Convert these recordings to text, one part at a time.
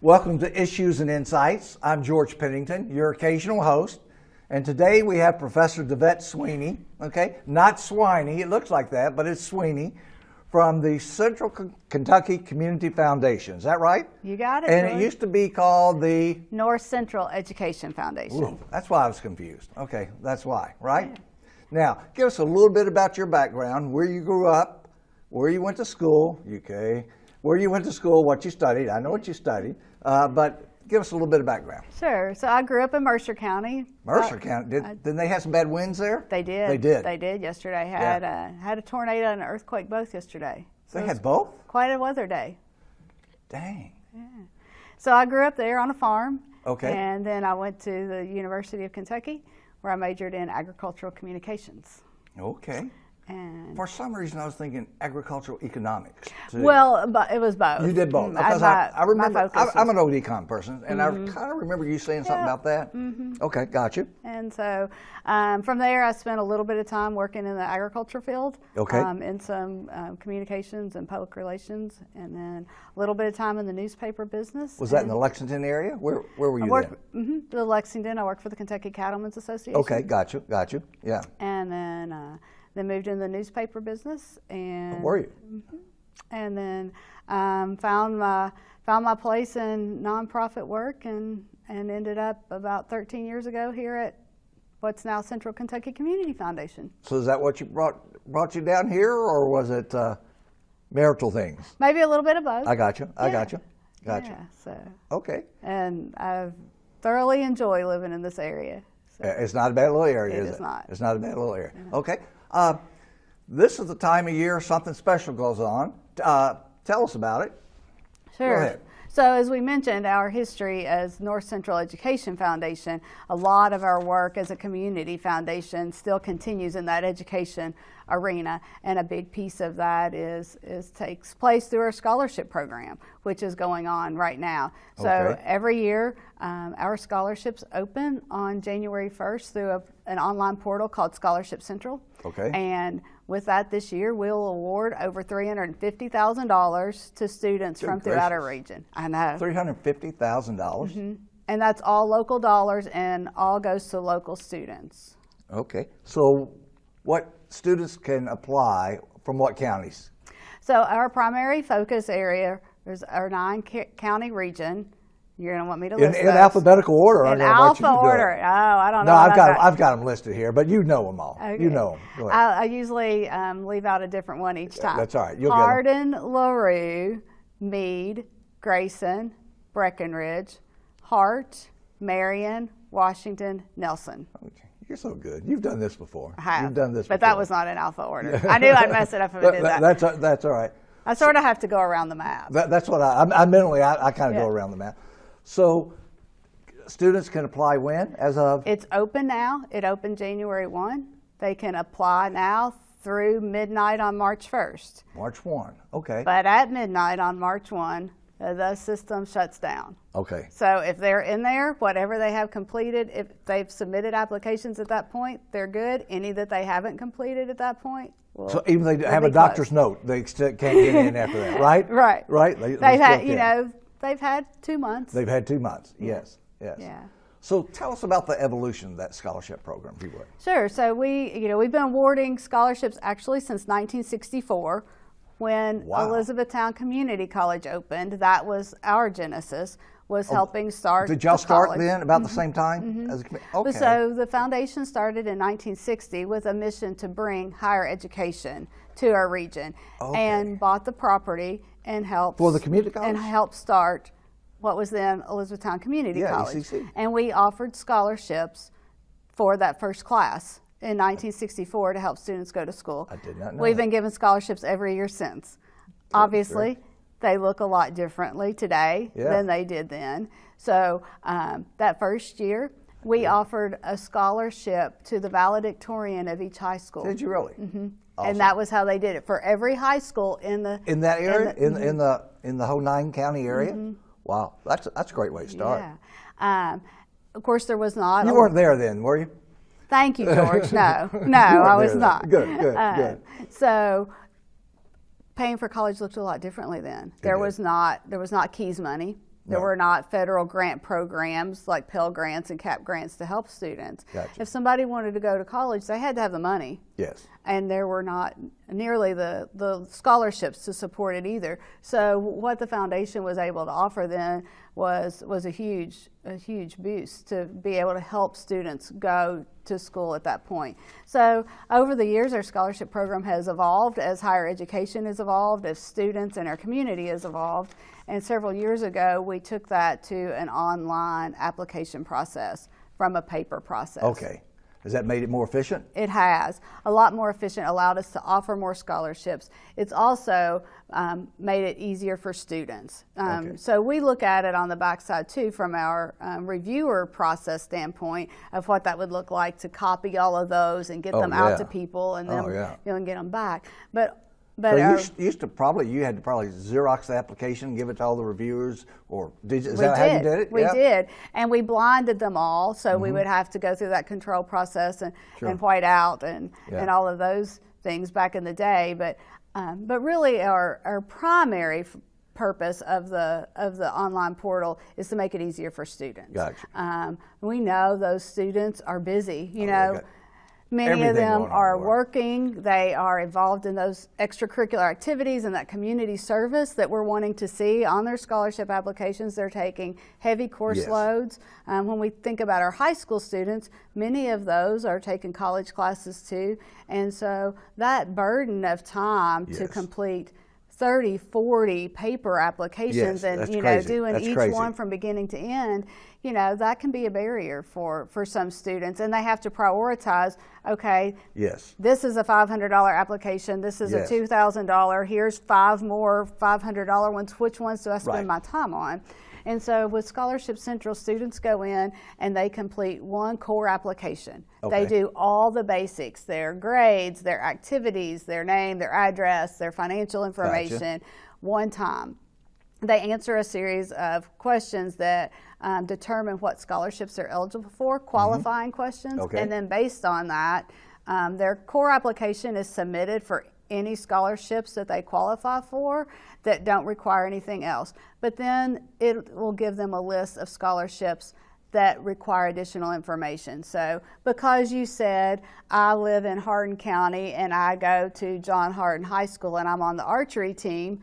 Welcome to Issues and Insights. I'm George Pennington, your occasional host. And today we have Professor Davette Swiney, okay? Not Swiney, it looks like that, but it's Swiney, from the Central Kentucky Community Foundation. Is that right? You got it, And George. it used to be called the... North Central Education Foundation. Ooh, that's why I was confused. Okay, that's why, right? Yeah. Now, give us a little bit about your background, where you grew up, where you went to school, okay, where you went to school, what you studied. I know what you studied, but give us a little bit of background. Sure. So I grew up in Mercer County. Mercer County. Didn't they have some bad winds there? They did. They did. They did yesterday. Had a tornado and an earthquake both yesterday. So they had both? Quite a weather day. Dang. Yeah. So I grew up there on a farm. Okay. And then I went to the University of Kentucky, where I majored in agricultural communications. Okay. And for some reason, I was thinking agricultural economics, too. Well, but it was both. You did both. Because I remember, I'm an old econ person, and I kind of remember you saying something about that. Okay, got you. And so from there, I spent a little bit of time working in the agriculture field, in some communications and public relations, and then a little bit of time in the newspaper business. Was that in the Lexington area? Where were you then? The Lexington. I worked for the Kentucky Cattlemen's Association. Okay, got you, yeah. And then moved into the newspaper business, and where were you? And then found my place in nonprofit work, and ended up about 13 years ago here at what's now Central Kentucky Community Foundation. So is that what you brought you down here, or was it marital things? Maybe a little bit of both. I got you. Gotcha. Yeah, so. Okay. And I thoroughly enjoy living in this area. So. It's not a bad little area, is it? It is not. It's not a bad little area. Yeah. Okay. This is the time of year something special goes on. Tell us about it. Sure. Go ahead. So as we mentioned, our history as North Central Education Foundation, a lot of our work as a community foundation still continues in that education arena, and a big piece of that takes place through our scholarship program, which is going on right now. So every year, our scholarships open on January 1st through an online portal called Scholarship Central. Okay. And with that, this year, we'll award over $350,000 to students from throughout our region. I know. $350,000? And that's all local dollars, and all goes to local students. Okay. So what students can apply from what counties? So our primary focus area is our 9-county region. You're going to want me to list in alphabetical order. In alpha order. Oh, I don't know. No, I've got them listed here, but you know them all. Okay. You know them. Go ahead. I usually leave out a different one each time. That's all right. Hardin, LaRue, Meade, Grayson, Breckenridge, Hart, Marion, Washington, Nelson. Okay. You're so good. You've done this before. I have. You've done this but before. That was not in alpha order. I knew I'd mess it up if I did that. That's all right. I sort of have to go around the map. That's what I mentally, I kind of go around the map. So students can apply when, as of? It's open now. It opened January 1. They can apply now through midnight on March 1st. March 1, okay. But at midnight on March 1, the system shuts down. Okay. So if they're in there, whatever they have completed, if they've submitted applications at that point, they're good. Any that they haven't completed at that point, so even if they have a doctor's note, they still can't get in after that, right? Right. Right. They've had, they've had 2 months. They've had 2 months. Yes. Yeah. So tell us about the evolution of that scholarship program, if you would. Sure. So we've been awarding scholarships actually since 1964. When Elizabethtown Community College opened, that was our genesis, was helping start. Did y'all start then about the same time? As okay. So the foundation started in 1960 with a mission to bring higher education to our region, and bought the property and helped for the community college and helped start what was then Elizabethtown Community College. HCEC. And we offered scholarships for that first class in 1964 to help students go to school. I did not know. We've been given scholarships every year since. Obviously, they look a lot differently today than they did then. So that first year, we offered a scholarship to the valedictorian of each high school. Did you really? Mm-hmm. Awesome. And that was how they did it for every high school in that area, in the whole 9-county area. Mm-hmm. Wow, that's a great way to start. Yeah. Of course, there was not. You weren't there then, were you? Thank you, George. No, I was not. Good. So paying for college looked a lot differently then. There was not Keys money. There Right. were not federal grant programs like Pell Grants and CAP Grants to help students. Gotcha. If somebody wanted to go to college, they had to have the money. Yes. And there were not nearly the scholarships to support it either. So what the foundation was able to offer then was a huge boost to be able to help students go to school at that point. So over the years, our scholarship program has evolved as higher education has evolved, as students and our community has evolved. And several years ago, we took that to an online application process from a paper process. Okay. Has that made it more efficient? It has. A lot more efficient, allowed us to offer more scholarships. It's also made it easier for students. Okay. So we look at it on the backside too from our reviewer process standpoint of what that would look like to copy all of those and get them out to people and then and get them back. But So you had to probably Xerox the application, give it to all the reviewers, or is that how you did it? We did, and we blinded them all, so we would have to go through that control process and white out and all of those things back in the day. But really, our primary purpose of the online portal is to make it easier for students. Gotcha. We know those students are busy. Many of them are working. They are involved in those extracurricular activities and that community service that we're wanting to see on their scholarship applications. They're taking heavy course loads. When we think about our high school students, many of those are taking college classes too. And so that burden of time to complete 30, 40 paper applications and doing each one from beginning to end, that can be a barrier for some students, and they have to prioritize. Okay, this is a $500 application. This is a $2,000. Here's 5 more $500 ones. Which ones do I spend my time on? And so with Scholarship Central, students go in and they complete one core application. They do all the basics, their grades, their activities, their name, their address, their financial information, one time. They answer a series of questions that determine what scholarships they're eligible for, qualifying questions, and then based on that, their core application is submitted for any scholarships that they qualify for that don't require anything else. But then it will give them a list of scholarships that require additional information. So because you said, I live in Hardin County and I go to John Hardin High School and I'm on the archery team,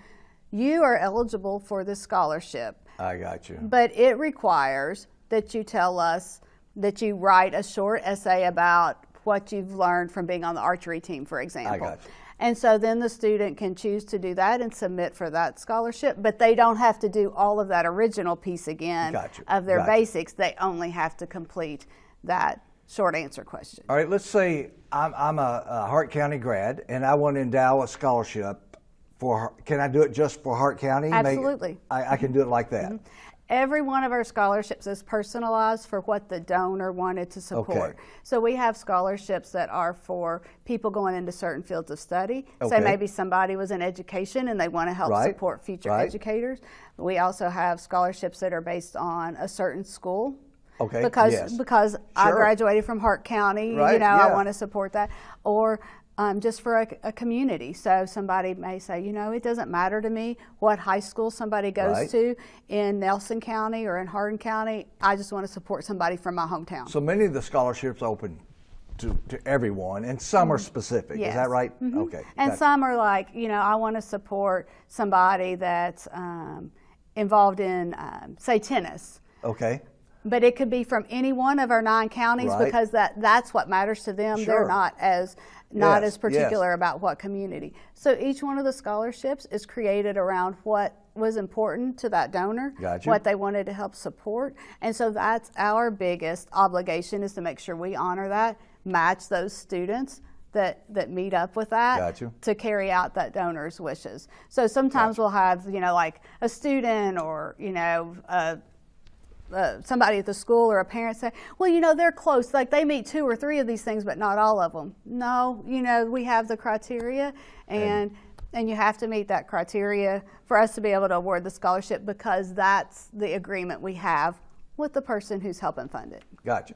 you are eligible for this scholarship. I got you. But it requires that you tell us that you write a short essay about what you've learned from being on the archery team, for example. I got you. And so then the student can choose to do that and submit for that scholarship, but they don't have to do all of that original piece again of their basics. They only have to complete that short answer question. All right, let's say I'm a Hart County grad and I want to endow a scholarship for, can I do it just for Hart County? Absolutely. I can do it like that. Every one of our scholarships is personalized for what the donor wanted to support. So we have scholarships that are for people going into certain fields of study. So maybe somebody was in education and they want to help support future educators. We also have scholarships that are based on a certain school. Because I graduated from Hart County, I want to support that. Or just for a community. So somebody may say, it doesn't matter to me what high school somebody goes to in Nelson County or in Hardin County. I just want to support somebody from my hometown. So many of the scholarships open to everyone, and some are specific. Is that right? Okay. And some are like, I want to support somebody that's involved in, say, tennis. Okay. But it could be from any one of our 9 counties because that's what matters to them. They're not as particular about what community. So each one of the scholarships is created around what was important to that donor, what they wanted to help support. And so that's our biggest obligation, is to make sure we honor that, match those students that meet up with that to carry out that donor's wishes. So sometimes we'll have, like a student or, somebody at the school or a parent say, well, they're close. Like they meet 2 or 3 of these things, but not all of them. No, we have the criteria and you have to meet that criteria for us to be able to award the scholarship, because that's the agreement we have with the person who's helping fund it. Gotcha.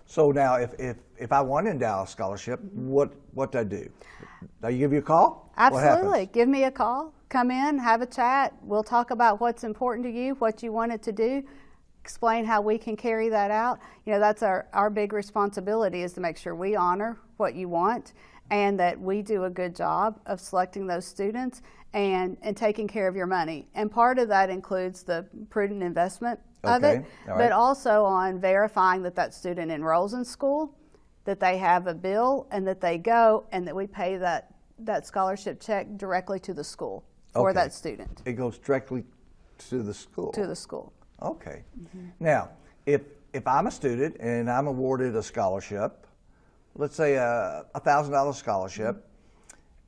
So now, if I want to endow a scholarship, what do I do? Do I give you a call? Absolutely. Give me a call. Come in, have a chat. We'll talk about what's important to you, what you want it to do, explain how we can carry that out. You know, that's our big responsibility, is to make sure we honor what you want and that we do a good job of selecting those students and taking care of your money. And part of that includes the prudent investment of it, but also on verifying that that student enrolls in school, that they have a bill, and that they go, and that we pay that scholarship check directly to the school for that student. It goes directly to the school? To the school. Okay. Now, if I'm a student and I'm awarded a scholarship, let's say a $1,000 scholarship,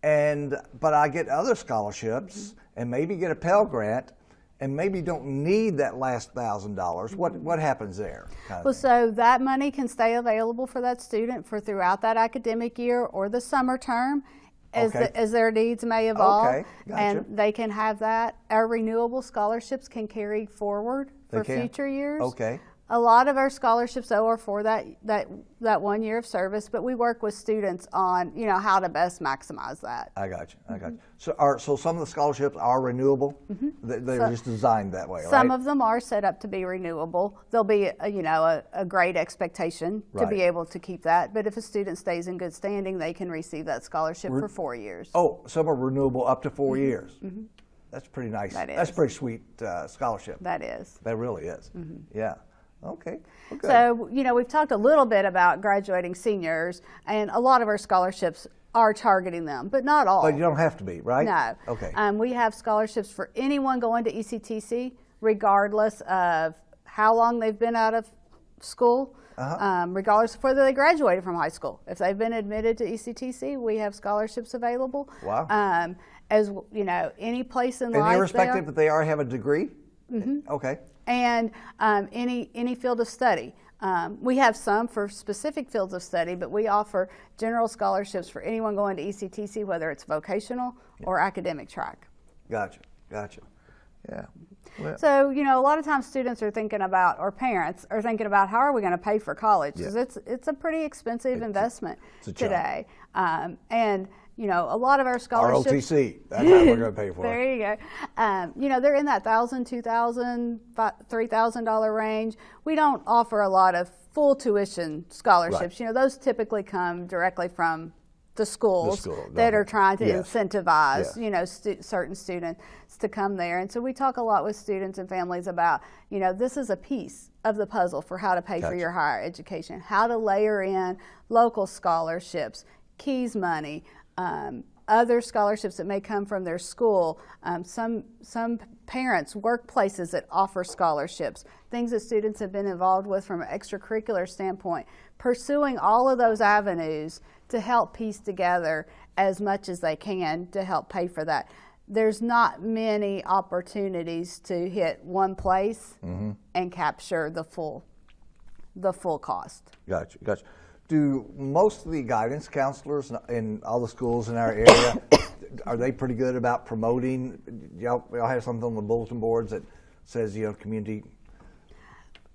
but I get other scholarships and maybe get a Pell Grant and maybe don't need that last $1,000, what happens there? Well, so that money can stay available for that student for throughout that academic year or the summer term as their needs may evolve. Okay, gotcha. And they can have that. Our renewable scholarships can carry forward for future years. Okay. A lot of our scholarships, though, are for that 1 year of service, but we work with students on, you know, how to best maximize that. I got you. So some of the scholarships are renewable? They're just designed that way, right? Some of them are set up to be renewable. There'll be, a great expectation to be able to keep that. But if a student stays in good standing, they can receive that scholarship for 4 years. Oh, some are renewable up to 4 years. That's pretty nice. That is. That's a pretty sweet scholarship. That is. That really is. Yeah. Okay. Well, good. So, we've talked a little bit about graduating seniors, and a lot of our scholarships are targeting them, but not all. But you don't have to be, right? No. Okay. We have scholarships for anyone going to ECTC, regardless of how long they've been out of school, regardless of whether they graduated from high school. If they've been admitted to ECTC, we have scholarships available. Wow. As any place in life. And irrespective if they already have a degree? Okay. And any field of study. We have some for specific fields of study, but we offer general scholarships for anyone going to ECTC, whether it's vocational or academic track. Gotcha. Yeah. Well, So, a lot of times students are thinking about, or parents are thinking about, how are we going to pay for college? Because it's a pretty expensive investment today. A lot of our scholarships. ROTC, that's how we're going to pay for it. There you go. They're in that $1,000, $2,000, $3,000 range. We don't offer a lot of full tuition scholarships. Those typically come directly from the schools that are trying to incentivize, certain students to come there. And so we talk a lot with students and families about, this is a piece of the puzzle for how to pay for your higher education, how to layer in local scholarships, Keys money, other scholarships that may come from their school, some parents, workplaces that offer scholarships, things that students have been involved with from an extracurricular standpoint, pursuing all of those avenues to help piece together as much as they can to help pay for that. There's not many opportunities to hit one place and capture the full cost. Gotcha. Do most of the guidance counselors in all the schools in our area, are they pretty good about promoting? Y'all have something on the bulletin boards that says, community?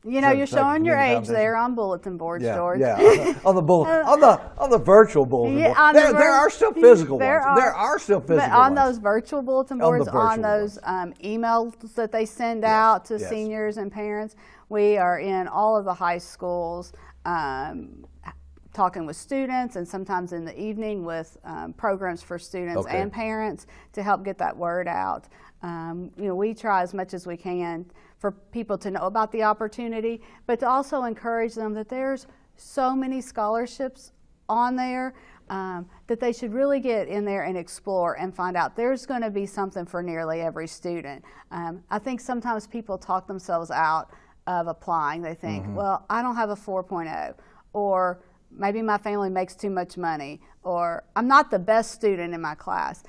You're showing your age there on bulletin boards, George. Yeah, on the virtual bulletin board. There are still physical ones. There are still physical ones. But on those virtual bulletin boards, on those emails that they send out to seniors and parents, we are in all of the high schools, talking with students, and sometimes in the evening with programs for students and parents to help get that word out. We try as much as we can for people to know about the opportunity, but to also encourage them that there's so many scholarships on there that they should really get in there and explore and find out there's going to be something for nearly every student. I think sometimes people talk themselves out of applying. They think, well, I don't have a 4.0, or maybe my family makes too much money, or I'm not the best student in my class.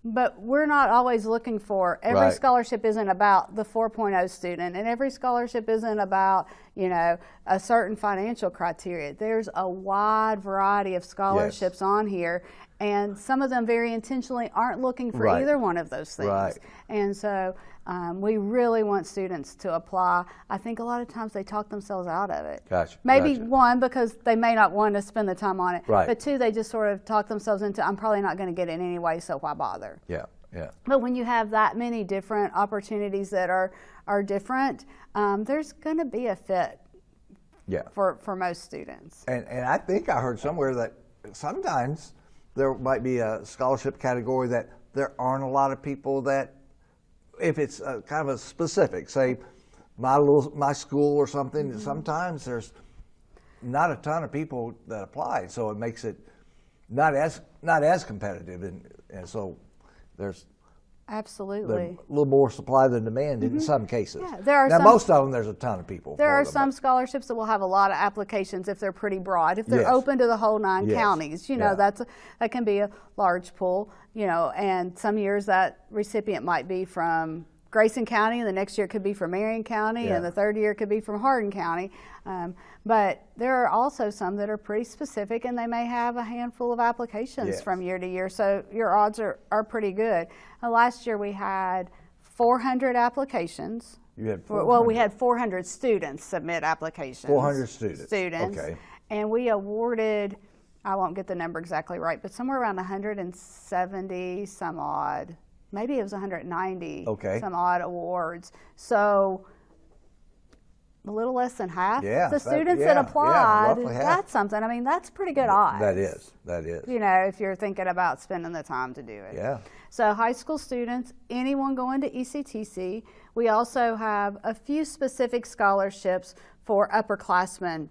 But we're not always looking for, every scholarship isn't about the 4.0 student, and every scholarship isn't about, a certain financial criteria. There's a wide variety of scholarships on here, And some of them very intentionally aren't looking for Right. either one of those things. Right. And so we really want students to apply. I think a lot of times they talk themselves out of it. Gotcha. Maybe Gotcha. one, because they may not want to spend the time on it. Right. But two, they just sort of talk themselves into, I'm probably not going to get it anyway, so why bother? Yeah, yeah. But when you have that many different opportunities that are different, there's going to be a fit Yeah. for most students. And I think I heard somewhere that sometimes there might be a scholarship category that there aren't a lot of people that, if it's kind of a specific, say my school or something, sometimes there's not a ton of people that apply, so it makes it not as competitive, and so there's Absolutely. a little more supply than demand in some cases. Yeah, there are now some- most of them there's a ton of people. There for are them, some but- scholarships that will have a lot of applications if they're pretty broad. If they're Yes. open to the whole 9 Yes. counties, Yeah. that can be a large pool, and some years that recipient might be from Grayson County, and the next year it could be from Marion County, Yeah. and the third year it could be from Hardin County. But there are also some that are pretty specific, and they may have a handful of applications Yes. from year to year, so your odds are pretty good. Last year we had 400 applications. You had Well, we had 400 students submit applications. 400 students. Students. Okay. And we awarded, I won't get the number exactly right, but somewhere around 170 some odd, maybe it was 190 Okay. some odd awards. So a little less than half Yeah, the that- students yeah, that yeah, applied roughly half. got something. I mean, that's pretty good odds. That is. If you're thinking about spending the time to do it. Yeah. So high school students, anyone going to ECTC. We also have a few specific scholarships for upperclassmen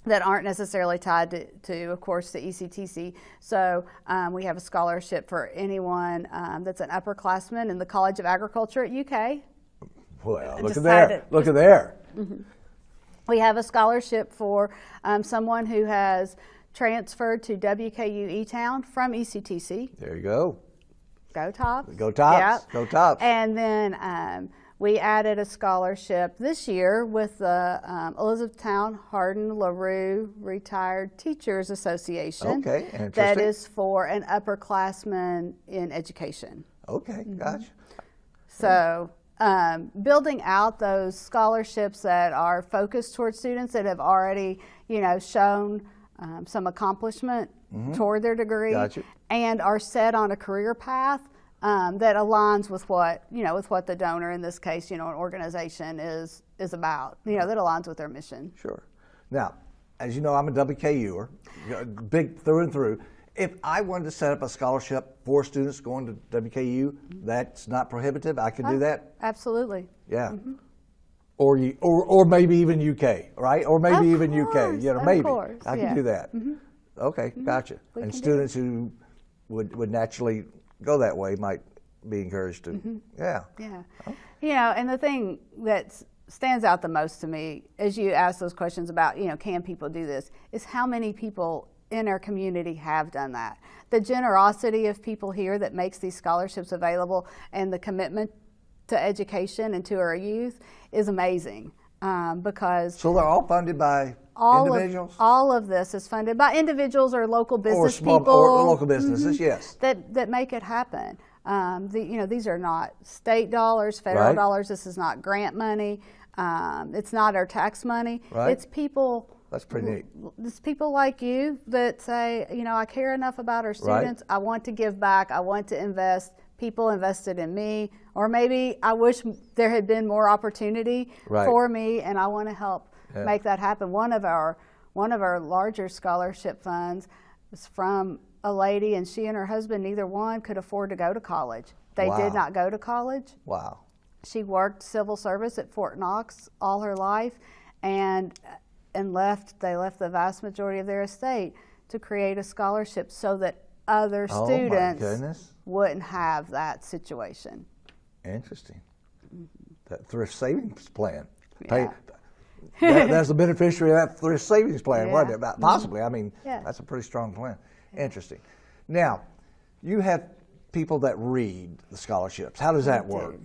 that aren't necessarily tied to of course, the ECTC. So we have a scholarship for anyone that's an upperclassman in the College of Agriculture at UK. Well, look Just at there. had it. Look at there. We have a scholarship for someone who has transferred to WKU E-Town from ECTC. There you go. Go Tops. Go Tops. Yep. Go Tops. And then we added a scholarship this year with the Elizabethtown Hardin LaRue Retired Teachers Association. Okay, interesting. That is for an upperclassman in education. Okay, gotcha. So building out those scholarships that are focused towards students that have already, shown some accomplishment toward their degree, Gotcha. and are set on a career path that aligns with what the donor, in this case, an organization is about. That aligns with their mission. Sure. Now, as you know, I'm a WKUer, big through and through. If I wanted to set up a scholarship for students going to WKU, that's not prohibitive. I could do that. Absolutely. Yeah. Or maybe even UK, right? Or maybe Of even course, UK. of Maybe course, I yeah. can do that. Okay, gotcha. We And can do students who would naturally go that way might be encouraged to. Yeah. Yeah. And the thing that stands out the most to me as you ask those questions about, can people do this, is how many people in our community have done that. The generosity of people here that makes these scholarships available, and the commitment to education and to our youth is amazing, because So they're all funded by individuals? all of this is funded by individuals or local business small, people. or local businesses, yes. That make it happen. These are not state dollars, federal Right. dollars. This is not grant money. It's not our tax money. Right. It's people. That's pretty neat. It's people like you that say, I care enough about our students. I want to give back. I want to invest. People invested in me, or maybe I wish there had been more opportunity Right. for me, and I want to help Yeah. make that happen. One of our larger scholarship funds is from a lady, and she and her husband, neither one could afford to go to college. They Wow. did not go to college. Wow. She worked civil service at Fort Knox all her life, and they left the vast majority of their estate to create a scholarship so that other Oh, my students goodness. wouldn't have that situation. Interesting. That thrift savings plan. Yeah. That's the beneficiary of that thrift savings plan, wasn't Yeah. it? Possibly. I mean, Yeah. that's a pretty strong plan. Interesting. Now, you have people that read the scholarships. How does that work?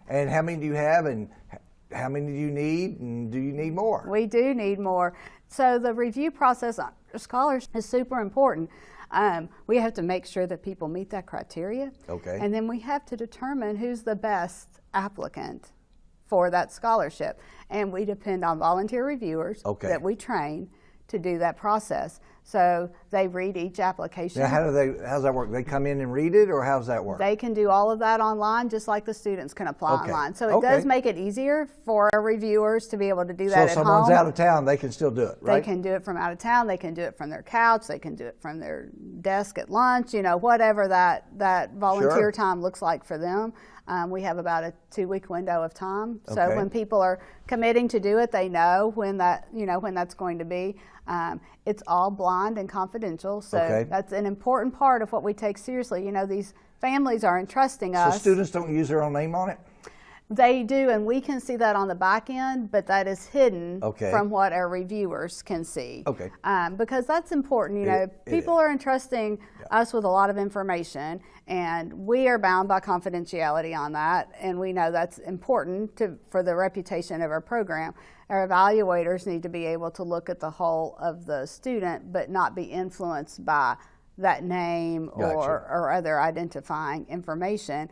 And how many do you have, and how many do you need, and do you need more? We do need more. So the review process on scholars is super important. We have to make sure that people meet that criteria. Okay. And then we have to determine who's the best applicant for that scholarship. And we depend on volunteer reviewers that we train to do that process. So they read each application. Now, how's that work? They come in and read it, or how's that work? They can do all of that online, just like the students can apply online. So it does make it easier for our reviewers to be able to do that at home. So if someone's out of town, they can still do it, right? They can do it from out of town. They can do it from their couch. They can do it from their desk at lunch, whatever that volunteer time looks like for them. We have about a 2-week window of time. So when people are committing to do it, they know when that's going to be. It's all blind and confidential. So that's an important part of what we take seriously. These families are entrusting us. So students don't use their own name on it? They do, and we can see that on the back end, but that is hidden from what our reviewers can see. Because that's important. People are entrusting us with a lot of information, and we are bound by confidentiality on that, and we know that's important for the reputation of our program. Our evaluators need to be able to look at the whole of the student, but not be influenced by that name or other identifying information,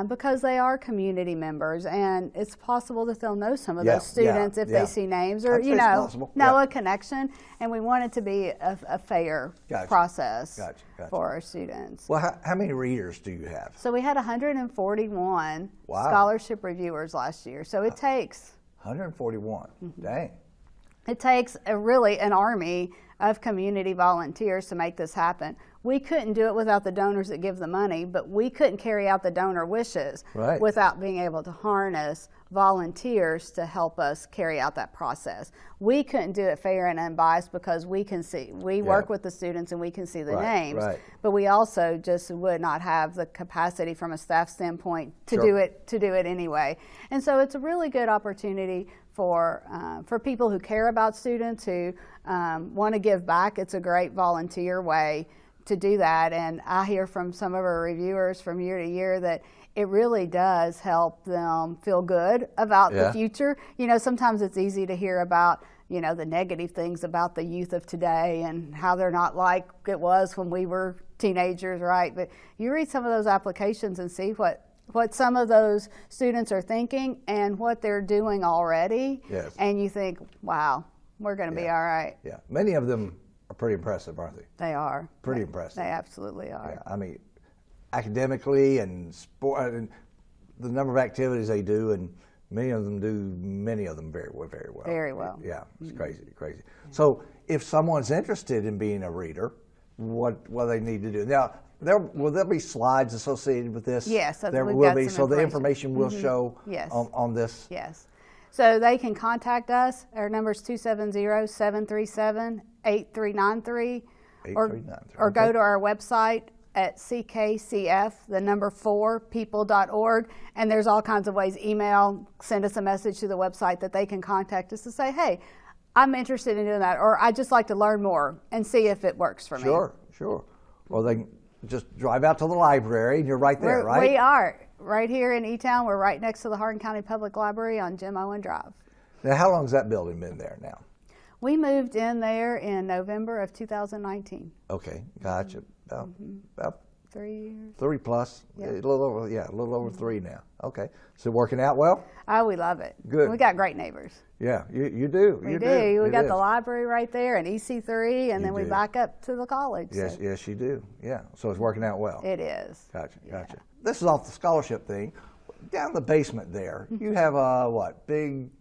because they are community members, and it's possible that they'll know some of those students if they see names or know a connection, and we want it to be a fair process for our students. Well, how many readers do you have? So we had 141 scholarship reviewers last year, so it takes 141. Dang. It takes really an army of community volunteers to make this happen. We couldn't do it without the donors that give the money, but we couldn't carry out the donor wishes without being able to harness volunteers to help us carry out that process. We couldn't do it fair and unbiased because we work with the students and we can see the names, but we also just would not have the capacity from a staff standpoint to do it anyway. And so it's a really good opportunity for people who care about students, who want to give back. It's a great volunteer way to do that, and I hear from some of our reviewers from year to year that it really does help them feel good about the future. Sometimes it's easy to hear about the negative things about the youth of today and how they're not like it was when we were teenagers, right? But you read some of those applications and see what some of those students are thinking and what they're doing already, and you think, wow, we're going to be all right. Yeah, many of them are pretty impressive, aren't they? They are. Pretty impressive. They absolutely are. Yeah, I mean, academically and sport, and the number of activities they do, and many of them very well. Very well. Yeah, it's crazy. So if someone's interested in being a reader, what do they need to do? Now, will there be slides associated with this? Yes, there will be. So the information will show on this? Yes. So they can contact us. Our number is 270-737-8393. Or go to our website at CKCF, the number 4, people.org. And there's all kinds of ways. Email, send us a message to the website that they can contact us to say, hey, I'm interested in doing that, or I'd just like to learn more and see if it works for me. Sure. Or they can just drive out to the library, and you're right there, right? We are. Right here in E-Town. We're right next to the Hardin County Public Library on Jim Owen Drive. Now, how long has that building been there now? We moved in there in November of 2019. Okay, gotcha. About 3 years. 3 plus. A little over 3 now. Okay. So working out well? Oh, we love it. Good. We got great neighbors. Yeah, you do. We do. We got the library right there and EC3, and then we back up to the college. Yes, you do. Yeah. So it's working out well. It is. Gotcha. This is off the scholarship thing. Down in the basement there, you have a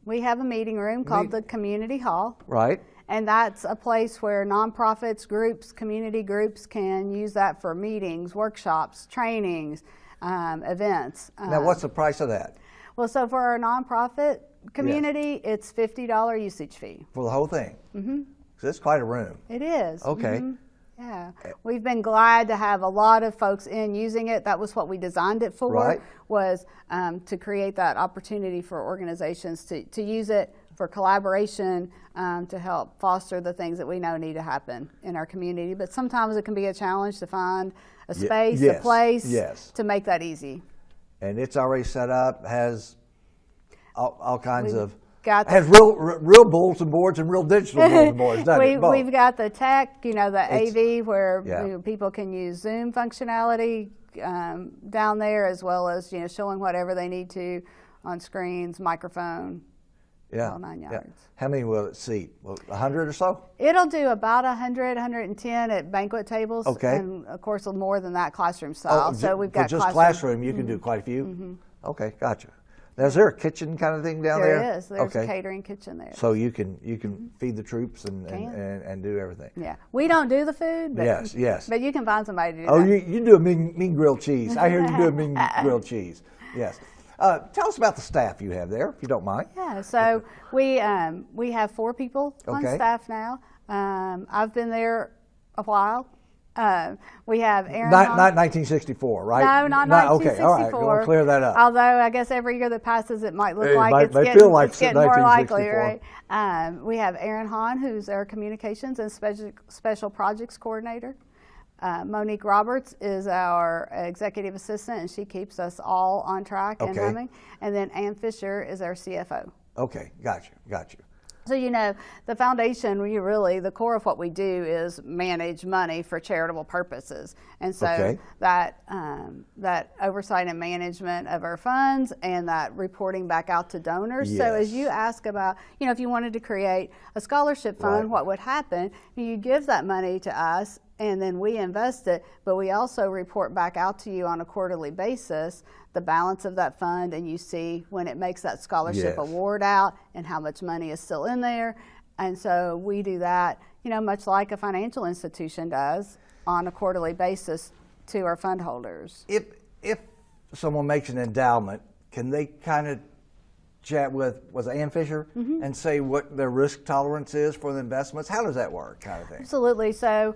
We have a meeting room called the Community Hall. Right. And that's a place where nonprofits, groups, community groups can use that for meetings, workshops, trainings, events. Now, what's the price of that? Well, so for our nonprofit community, it's $50 usage fee. For the whole thing? Mm-hmm. So it's quite a room. It is. Okay. Mm-hmm. Yeah. We've been glad to have a lot of folks in using it. That was what we designed it for, was to create that opportunity for organizations to use it for collaboration, to help foster the things that we know need to happen in our community. But sometimes it can be a challenge to find a space, a place to make that easy. And it's already set up, has all kinds of got It has real bulletin boards and real digital bulletin boards, doesn't it? Both. We've got the tech, the It's- AV, where yeah. people can use Zoom functionality down there, as well as showing whatever they need to on screens, microphone, all 9 yards. How many will it seat? 100 or so? It'll do about 100, 110 at banquet tables, Okay. and of course more than that classroom style. So we've got for just classroom, you can do quite a few? Okay, gotcha. Now, is there a kitchen kind of thing down there? There is. There's a catering kitchen there. So you can feed the troops and do everything. Yeah, we don't do the food. But, Yes. But you can find somebody to do Oh, that. you do a mean grilled cheese. I hear you do a mean grilled cheese. Yes. Tell us about the staff you have there, if you don't mind. Yeah, so we have 4 people on Okay. staff now. I've been there a while. We have Aaron. Not 1964, right? No, not 1964. Okay, all right. We'll clear that up. Although I guess every year that passes, it might look It like might- it's may getting, feel like it's getting more likely, 1964. right? We have Aaron Hahn, who's our communications and special projects coordinator. Monique Roberts is our executive assistant, and she keeps us all on track and Okay. humming. And then Ann Fisher is our CFO. Okay, got you. So, the foundation, the core of what we do is manage money for charitable purposes. And so Okay. that oversight and management of our funds and that reporting back out to donors. So as you ask about, if you wanted to create a scholarship fund, Right. what would happen? You give that money to us, and then we invest it, but we also report back out to you on a quarterly basis the balance of that fund, and you see when it makes that scholarship Yes. award out and how much money is still in there. And so we do that, much like a financial institution does on a quarterly basis to our fund holders. If someone makes an endowment, can they kind of chat with Ann Fisher and say what their risk tolerance is for the investments? How does that work, kind of thing? Absolutely. So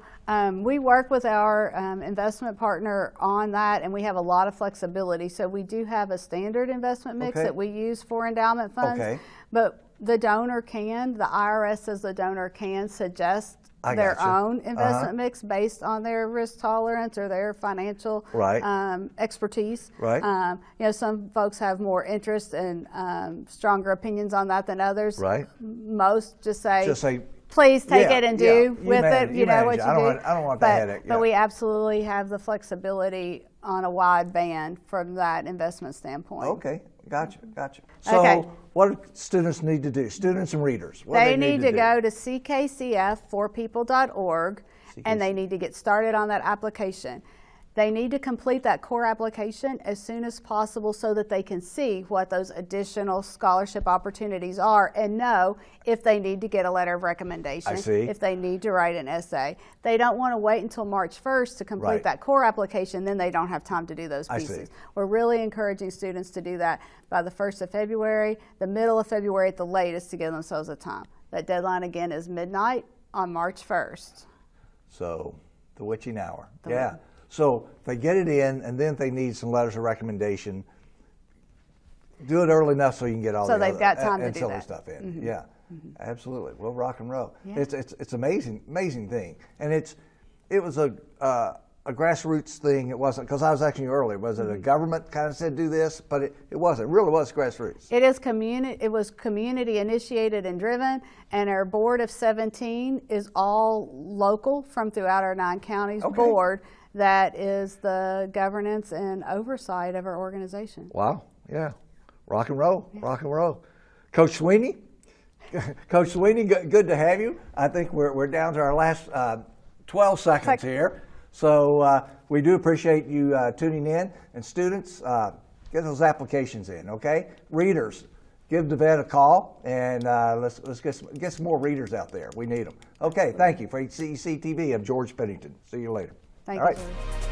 we work with our investment partner on that, and we have a lot of flexibility. So we do have a standard investment mix Okay. that we use for endowment funds. Okay. But the IRS says the donor can suggest I their gotcha. own investment mix based on their risk tolerance or their financial Right. expertise. Right. Some folks have more interest and stronger opinions on that than others. Right. Most just say, please take Yeah, it and yeah. do You with manage- it. you manage What it. you I don't want that but, headache, But yeah. we absolutely have the flexibility on a wide band from that investment standpoint. Okay, gotcha. So Okay. what do students need to do? Students and readers, what do They need to do? go to ckcf4people.org and they need to get started on that application. They need to complete that core application as soon as possible so that they can see what those additional scholarship opportunities are and know if they need to get a letter of recommendation, I see. if they need to write an essay. They don't want to wait until March 1st to complete Right. that core application, then they don't have time to do those I see. pieces. We're really encouraging students to do that by the 1st of February, the middle of February at the latest, to give themselves a time. That deadline again is midnight on March 1st. So the witching hour. Yeah. So they get it in, and then if they need some letters of recommendation, do it early enough so you can get all So the they've other got time to do ancillary that. stuff in. Yeah, absolutely. We'll rock and roll. Yeah. It's amazing thing, and it was a grassroots thing. It wasn't, because I was asking you earlier, was it a government kind of said do this? But it wasn't. It really was grassroots. It was community initiated and driven, and our board of 17 is all local from throughout our 9 counties Okay. board that is the governance and oversight of our organization. Wow. Yeah. Rock and roll. Coach Swiney? Coach Swiney, good to have you. I think we're down to our last 12 seconds here. So we do appreciate you tuning in. And students, get those applications in, okay? Readers, give Davette a call, and let's get some more readers out there. We need them. Okay, thank you. For HCEC-TV, I'm George Pennington. See you later. Thank All you, right. George.